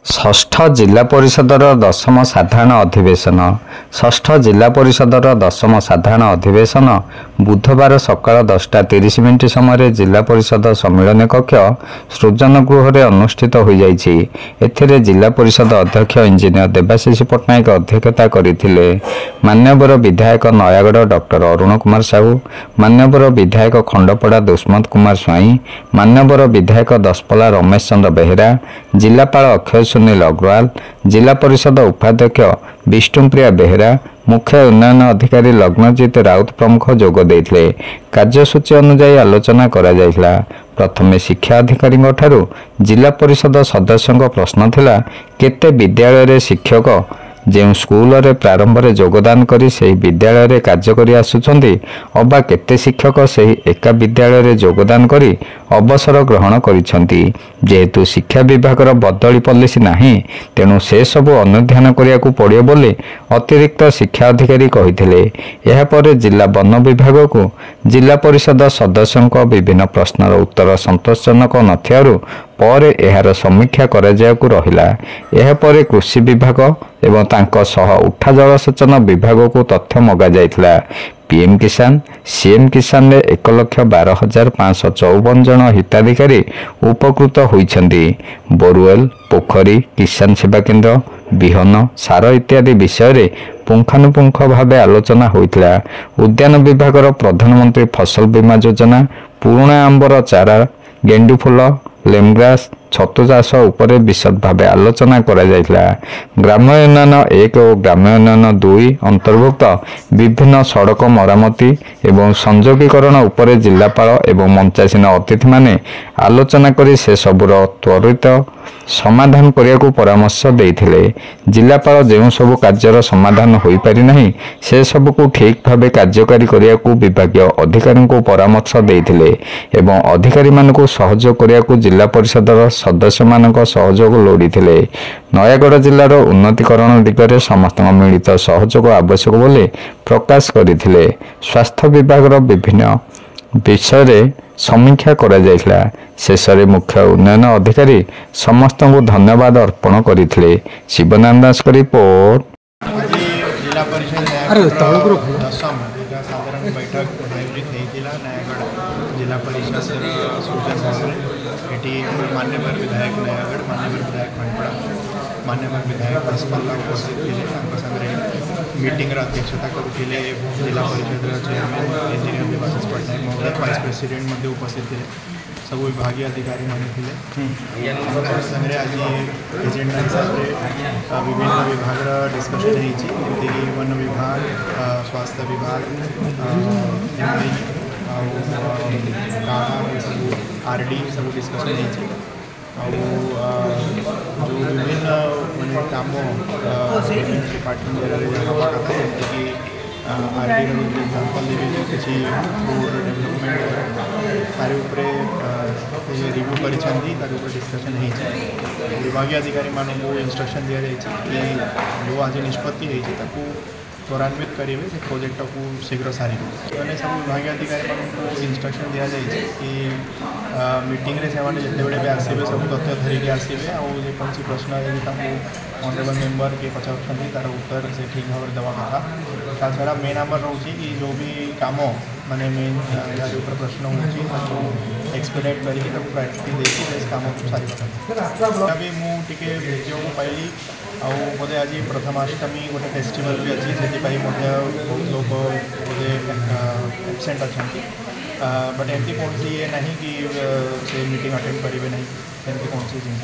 षष्ठ जिला परिषदर दशम साधारण अधिवेशन षष्ठ जिला परिषदर दशम साधारण अधिवेशन बुधवार सकाळ 10:30 समय जिला परिषद सम्मिलन कक्ष सृजन गृह में अनुष्ठित हो जाइछि। एथिरे जिला परिषद अध्यक्ष इंजीनियर देवाशीष पट्टनायक अध्यक्षता करथिले। मान्यवर विधायक नयागढ़ डॉक्टर अरुण कुमार साहू, मान्यवर विधायक खंडपड़ा दुष्मत कुमार स्वाई, मान्यवर विधायक दशपल्ला रमेश चंद्र बेहेरा, जिलापाल अक्षय सुनील अग्रवाल, जिला परिषद उपाध्यक्ष विष्णुप्रिया बेहेरा, मुख्य उन्नयन अधिकारी लग्नजित राउत प्रमुख जोग देइथिले। कार्यसूची अनुसार आलोचना करा जाइथिला। प्रथमे शिक्षा अधिकारी ठारू जिला परिषद सदस्यों प्रश्न थिला केते विद्यालय रे शिक्षक जो स्कूल रे प्रारंभ रे योगदान करी सही विद्यालय रे कार्य करी आसुछंती अबा केते शिक्षक सही एका विद्यालय रे योगदान करी अवसर ग्रहण करिछंती। जेहेतु शिक्षा विभाग रो बदली पॉलिसी नाही तेणु से सब अनुध्यान करिया को पड़ियो बोले अतिरिक्त शिक्षा अधिकारी कहिथिले। एहा परे जिला वन विभाग को जिला परिषद सदस्यों विभिन्न प्रश्नर उत्तर संतोषजनक नथियारु पर एहार समीक्षा करा जायकु रहिला। एहा परे कृषि विभाग एवं तांको सह उठा जलसेचन विभाग को तथ्य मगा जाइथिला। पीएम किसान सीएम किसान में 1,12,554 जन हिताधिकारी उपकृत होइछंती। बोरवेल पोखरी किसान सेवा केन्द्र बिहन सार इत्यादि विषय रे पुंखानुपुंख भाव आलोचना होइथिला। उद्यान विभाग प्रधानमंत्री फसल बीमा योजना, पुराणा आंबर चारा, गेंडू फूल, लेमग्रास, छतु चाष उपरे विशद भाव आलोचना करा जाइथिला। ग्राम्य उन्नयन 1 और ग्राम्य उन्नयन 2 अंतर्भुक्त विभिन्न सड़क मरामती एवं संयोगीकरण उपरे जिलापाल एवं मंचासीन अतिथि माने आलोचना करी से सबुर त्वरित समाधान करिया को परामर्श देइथिले। जिलापाल जो सब कार्यर समाधान होई पारि नाही से सब को ठीक भाव कार्यकारी करिया को विभागीय अधिकारी को परामर्श देइथिले एवं अधिकारी मान को सहयोग करिया को जिला परिषदर सदस्य मानक सहयोग लोड़ीथिले। नयागढ़ जिलार उन्नतीकरण दिगरे समस्त मिलित सहयोग आवश्यक बोले प्रकाश करथिले। स्वास्थ्य विभाग विभिन्न विषय रे समीक्षा करा जाइथिला। शेष रे मुख्य उन्नयन अधिकारी समस्त को धन्यवाद अर्पण करथिले। शिवनारायण दास का रिपोर्ट। जिला परिषद दशम साधारण बैठक आयोजित होता नयागढ़ जिला परिषद सूचन एटी मान्यवर विधायक नयागढ़, मान्यवर विधायक खंडपड़ा, मान्यवर विधायक दशपल्ला उपस्थित थे। मीटिंग अध्यक्षता करते जिला परिषद चेयरमैन इंजीनियर देवाशीष पट्टनायक महोदय, वाइस प्रेसिडेंट मध्य उपस्थित थे। सब विभागीय अधिकारी मैंने संगे आज एजेंडा हिसाब से विभिन्न विभाग डिस्कसन होती वन विभाग, स्वास्थ्य विभाग, आरडी सब डिस्कसन जो विभिन्न मैंने कम डिपार्टमेंट हवा कथा जमीक आरडी एग्जाम्पल देवी किसी रोड डेवलपमेंट तार रिव्यू कर डिस्कसन विभागीय अधिकारी मानक इंस्ट्रक्शन दि जाए कि जो आज निष्पत्ति होती त्वरान्वित करेंगे से प्रोजेक्ट को शीघ्र सारे मैंने सब विभागीय अधिकारी मानक इंस्ट्रक्शन दि जाए कि मीटिंग रे से जिते बड़े भी आसवे सब तथ्य धरिकी आसवे आउन प्रश्न ऑनरेबल मेंबर किए पचार तार उत्तर से ठीक भाव में देवा कथा। ता छड़ा मेन आमर रोचे कि जो भी काम माने मेन यार ऊपर प्रश्न हो एक्सपेक्ट करके प्रायोरिटी देखिए काम को सारी कथा। अभी मुझे भिडियो को पाइली बोधे आज प्रथमाष्टमी गोटे फेस्टिवल भी अच्छी से बहुत लोग बोधे एबसेंट अच्छा बट एमती कौन सी ये नहीं कि से मीटिंग अटेंड करेंगे नहीं एमती कौन सी जिन